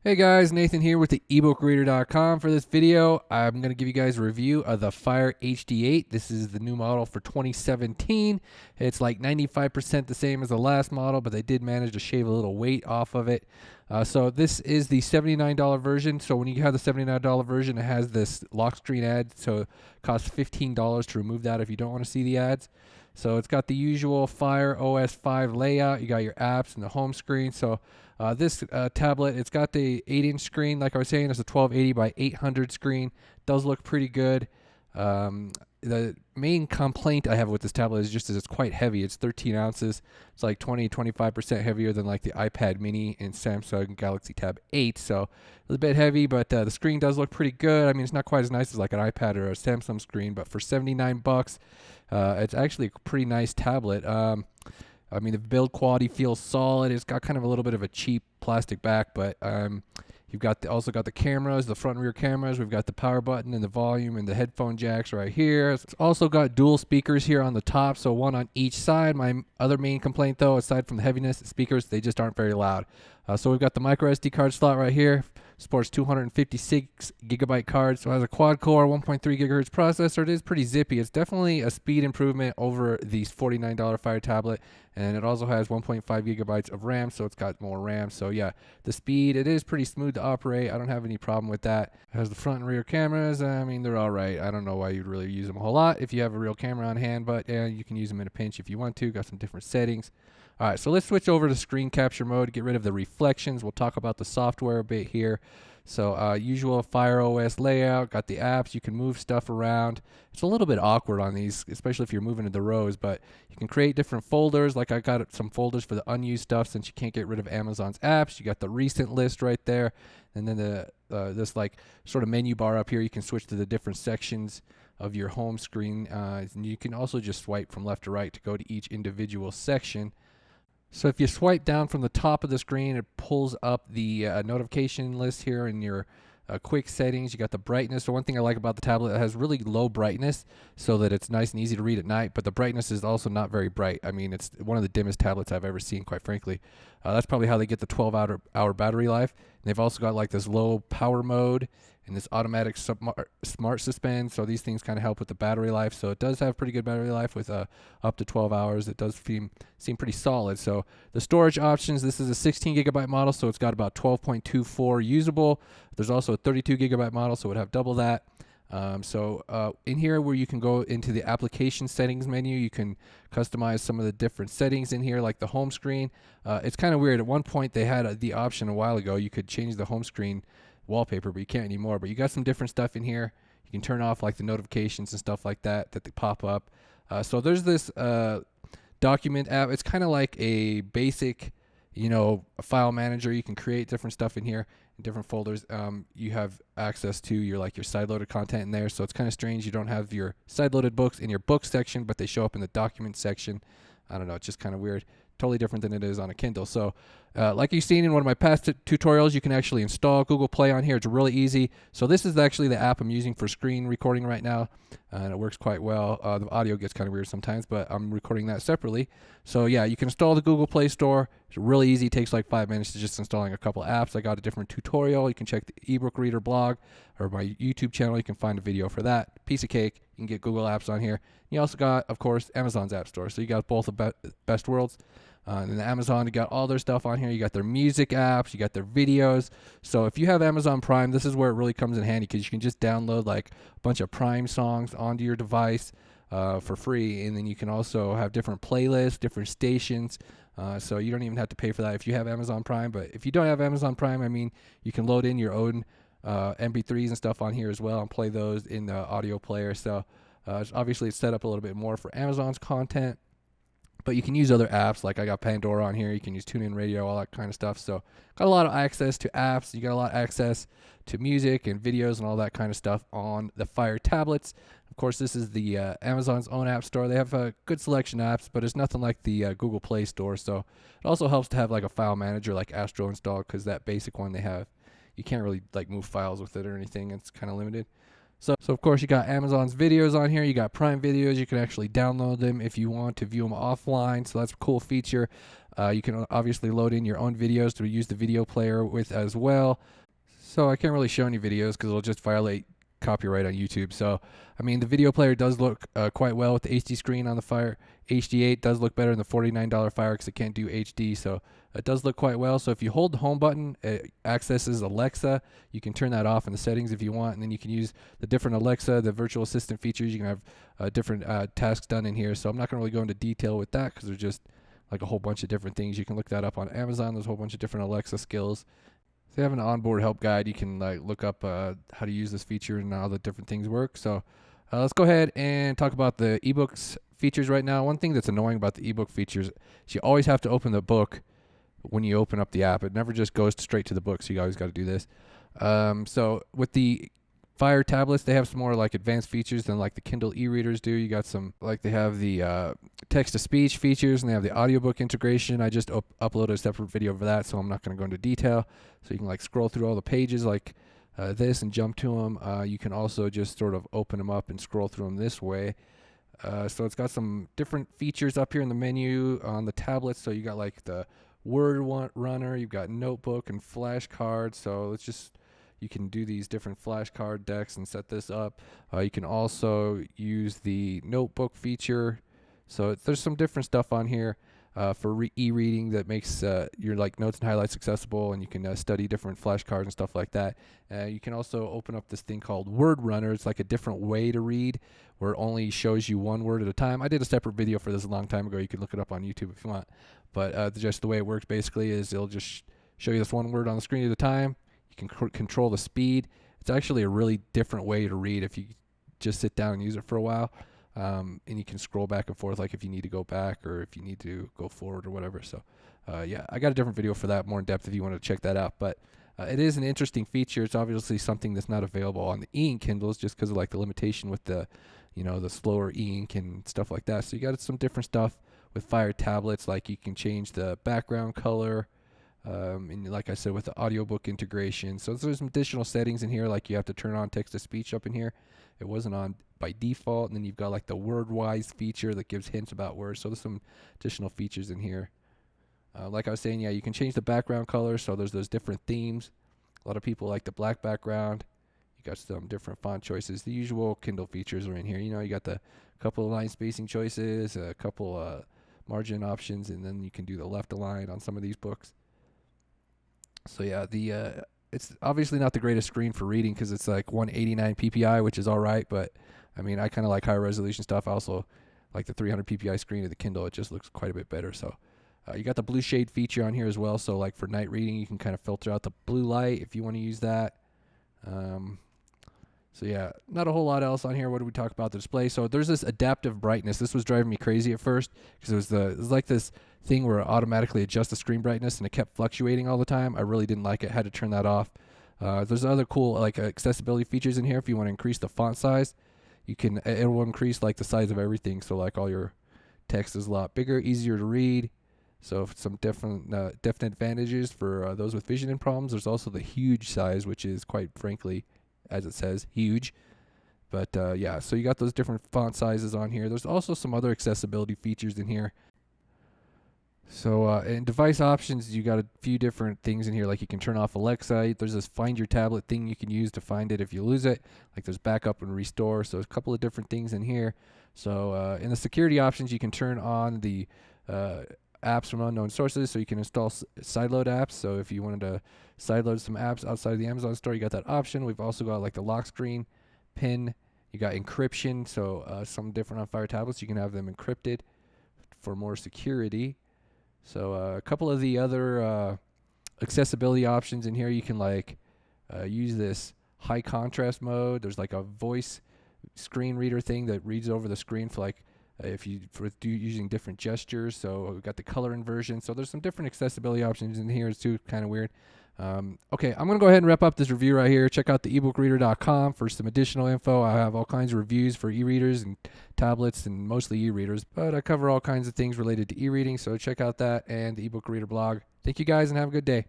Hey guys, Nathan here with the ebookreader.com. For this video, I'm going to give you guys a review of the Fire HD8. This is the new model for 2017. It's like 95% the same as the last model, but they did manage to shave a little weight off of it. So this is the $79 version. So when you have the $79 version, it has this lock screen ad. So it costs $15 to remove that if you don't want to see the ads. So it's got the usual Fire OS 5 layout. You got your apps and the home screen. So this tablet, it's got the 8-inch screen. Like I was saying, it's a 1280 by 800 screen. Does look pretty good. The main complaint I have with this tablet is just that it's quite heavy. It's 13 ounces. It's like 25% heavier than like the iPad mini and Samsung Galaxy Tab 8. So it's a bit heavy, but the screen does look pretty good. I mean, it's not quite as nice as like an iPad or a Samsung screen, but for 79 bucks, it's actually a pretty nice tablet. I mean, the build quality feels solid. It's got kind of a little bit of a cheap plastic back, but you've got also got the cameras, the front and rear cameras. We've got the power button and the volume and the headphone jacks right here. It's also got dual speakers here on the top, so one on each side. My other main complaint, though, aside from the heaviness, the speakers, they just aren't very loud. So we've got the micro SD card slot right here. Supports 256 gigabyte cards, so it has a quad-core 1.3 gigahertz processor. It is pretty zippy. It's definitely a speed improvement over the $49 Fire tablet, and it also has 1.5 gigabytes of RAM, so it's got more RAM. So yeah, the speed, it is pretty smooth to operate. I don't have any problem with that. It has the front and rear cameras. I mean, they're all right. I don't know why you'd really use them a whole lot if you have a real camera on hand, but yeah, you can use them in a pinch if you want to. Got some different settings. All right, so let's switch over to screen capture mode, get rid of the reflections. We'll talk about the software a bit here. So usual Fire OS layout, got the apps, you can move stuff around. It's a little bit awkward on these, especially if you're moving into rows, but you can create different folders. Like I got some folders for the unused stuff since you can't get rid of Amazon's apps. You got the recent list right there, and then this like sort of menu bar up here, you can switch to the different sections of your home screen. And you can also just swipe from left to right to go to each individual section. So if you swipe down from the top of the screen, it pulls up the notification list here in your quick settings. You got the brightness. So one thing I like about the tablet, it has really low brightness so that it's nice and easy to read at night, but the brightness is also not very bright. I mean, it's one of the dimmest tablets I've ever seen, quite frankly. That's probably how they get the 12-hour battery life. And they've also got like this low power mode and this automatic smart suspend. So these things kind of help with the battery life. So it does have pretty good battery life with up to 12 hours. It does seem pretty solid. So the storage options, this is a 16 gigabyte model, so it's got about 12.24 usable. There's also a 32 gigabyte model, so it would have double that. In here where you can go into the application settings menu, you can customize some of the different settings in here, like the home screen. It's kind of weird. At one point they had the option a while ago, you could change the home screen wallpaper, but you can't anymore. But you got some different stuff in here. You can turn off like the notifications and stuff like that they pop up. So there's this document app. It's kind of like a basic, a file manager. You can create different stuff in here in different folders. You have access to your side-loaded content in there. So it's kind of strange. You don't have your side-loaded books in your books section, but they show up in the document section. I don't know. It's just kind of weird. Totally different than it is on a Kindle. So like you've seen in one of my past tutorials, you can actually install Google Play on here. It's really easy. So this is actually the app I'm using for screen recording right now, and it works quite well. The audio gets kind of weird sometimes, but I'm recording that separately. So yeah, you can install the Google Play Store. It's really easy. It takes like 5 minutes to just installing a couple apps. I got a different tutorial. You can check the ebook reader blog or my YouTube channel. You can find a video for that. Piece of cake. You can get Google Apps on here. You also got, of course, Amazon's App Store. So you got both the best worlds. And then Amazon, you got all their stuff on here. You got their music apps, you got their videos. So if you have Amazon Prime, this is where it really comes in handy, because you can just download like a bunch of Prime songs onto your device for free. And then you can also have different playlists, different stations. So you don't even have to pay for that if you have Amazon Prime. But if you don't have Amazon Prime, I mean, you can load in your own MP3s and stuff on here as well and play those in the audio player. So obviously it's set up a little bit more for Amazon's content. But you can use other apps, like I got Pandora on here. You can use TuneIn Radio, all that kind of stuff. So got a lot of access to apps. You got a lot of access to music and videos and all that kind of stuff on the Fire tablets. Of course, this is the Amazon's own app store. They have a good selection of apps, but it's nothing like the Google Play Store. So it also helps to have like a file manager like Astro installed, because that basic one they have, you can't really like move files with it or anything. It's kind of limited. So of course you got Amazon's videos on here. You got Prime videos. You can actually download them if you want to view them offline. So that's a cool feature. You can obviously load in your own videos to use the video player with as well. So I can't really show any videos because it'll just violate copyright on YouTube. So I mean the video player does look quite well with the HD screen on the Fire HD8. Does look better than the $49 Fire because it can't do HD. So it does look quite well. So if you hold the home button, it accesses Alexa. You can turn that off in the settings if you want, and then you can use the different Alexa, the virtual assistant features. You can have different tasks done in here. So I'm not going to really go into detail with that because there's just like a whole bunch of different things. You can look that up on Amazon. There's a whole bunch of different Alexa skills. So they have an onboard help guide. You can like look up how to use this feature and how the different things work. So let's go ahead and talk about the eBooks features right now. One thing that's annoying about the ebook features is you always have to open the book when you open up the app. It never just goes straight to the book, so you always got to do this. So with the Fire tablets, they have some more like advanced features than like the Kindle e-readers do. You got some, like they have the text-to-speech features, and they have the audiobook integration. I just uploaded a separate video for that, so I'm not going to go into detail. So you can like scroll through all the pages like this and jump to them. You can also just sort of open them up and scroll through them this way. So it's got some different features up here in the menu on the tablets. So you got like the word runner, you've got notebook and flashcards. So it's just, you can do these different flashcard decks and set this up. You can also use the notebook feature. So there's some different stuff on here for e-reading that makes your like notes and highlights accessible, and you can study different flashcards and stuff like that. You can also open up this thing called Word Runner. It's like a different way to read where it only shows you one word at a time. I did a separate video for this a long time ago. You can look it up on YouTube if you want. But just the way it works basically is it'll just show you this one word on the screen at a time. You can control the speed. It's actually a really different way to read if you just sit down and use it for a while. And you can scroll back and forth like if you need to go back or if you need to go forward or whatever. So yeah, I got a different video for that, more in depth if you want to check that out. But it is an interesting feature. It's obviously something that's not available on the e-ink Kindles just because of like the limitation with the, you know, the slower e-ink and stuff like that. So you got some different stuff with Fire tablets, like you can change the background color. And like I said, with the audiobook integration. So there's some additional settings in here, like you have to turn on text-to-speech up in here. It wasn't on by default. And then you've got like the word-wise feature that gives hints about words. So there's some additional features in here. Like I was saying, yeah, you can change the background color. So there's those different themes. A lot of people like the black background. You got some different font choices. The usual Kindle features are in here. You know, you got the couple of line spacing choices, a couple margin options, and then you can do the left align on some of these books. So yeah, it's obviously not the greatest screen for reading because it's like 189 ppi, which is all right. But I mean, I kind of like higher resolution stuff. I also like the 300 ppi screen of the Kindle. It just looks quite a bit better. So you got the blue shade feature on here as well. So like for night reading, you can kind of filter out the blue light if you want to use that. So yeah, not a whole lot else on here. What did we talk about? The display. So there's this adaptive brightness. This was driving me crazy at first because it was like this thing where it automatically adjusts the screen brightness and it kept fluctuating all the time. I really didn't like it. Had to turn that off. There's other cool like accessibility features in here. If you want to increase the font size, you can. It will increase like the size of everything. So like all your text is a lot bigger, easier to read. So some different definite advantages for those with vision problems. There's also the huge size, which is quite frankly, as it says, huge. But yeah, so you got those different font sizes on here. There's also some other accessibility features in here. So in device options, you got a few different things in here, like you can turn off Alexa. There's this find your tablet thing you can use to find it if you lose it. Like there's backup and restore. So there's a couple of different things in here. So in the security options, you can turn on the apps from unknown sources, so you can install sideload apps. So if you wanted to sideload some apps outside of the Amazon store, you got that option. We've also got like the lock screen pin. You got encryption, so some different on Fire tablets, you can have them encrypted for more security. So a couple of the other accessibility options in here, you can like use this high contrast mode. There's like a voice screen reader thing that reads over the screen for like if you using different gestures. So we've got the color inversion. So there's some different accessibility options in here. It's too kind of weird. Okay, I'm going to go ahead and wrap up this review right here. Check out the ebookreader.com for some additional info. I have all kinds of reviews for e-readers and tablets and mostly e-readers, but I cover all kinds of things related to e-reading. So check out that and the ebook reader blog. Thank you guys and have a good day.